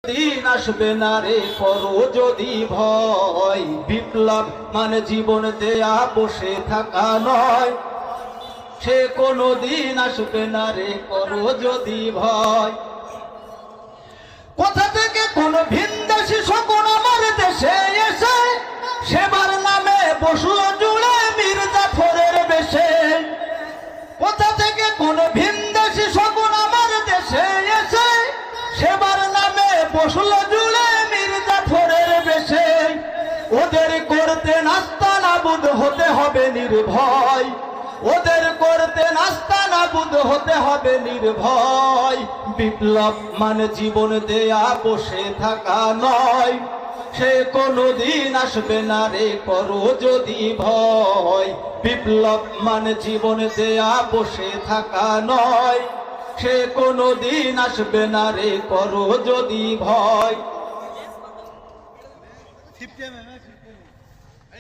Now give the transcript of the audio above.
দিন আসবে না রে করো যদি ভয়, বিপ্লব মানে জীবন দেয়া বসে থাকা নয়, সে কোনো দিন আসবে না রে করো যদি ভয়। কোথা থেকে কোন ভিনদেশী শকুন আমার দেশে এসে সেবার নামে বসলো জুড়ে মীর জাফরের বেশে। কোথা থেকে কোন ভিনদেশী শকুন আমার দেশে এসে সেবার নামে বসলো জুড়ে মীর জাফরের বেশে। ওদের করতে নাস্তানাবুদ হতে হবে নির্ভয়, ওদের করতে নাস্তানাবুদ হতে হবে নির্ভয়। বিপ্লব মানে জীবন দেয়া বসে থাকা নয়, সে কোনো দিন আসবে না রে করো যদি ভয়। বিপ্লব মানে জীবন দেয়া বসে থাকা নয়, সে কোনো দিন আসবে না রে করো যদি ভয়।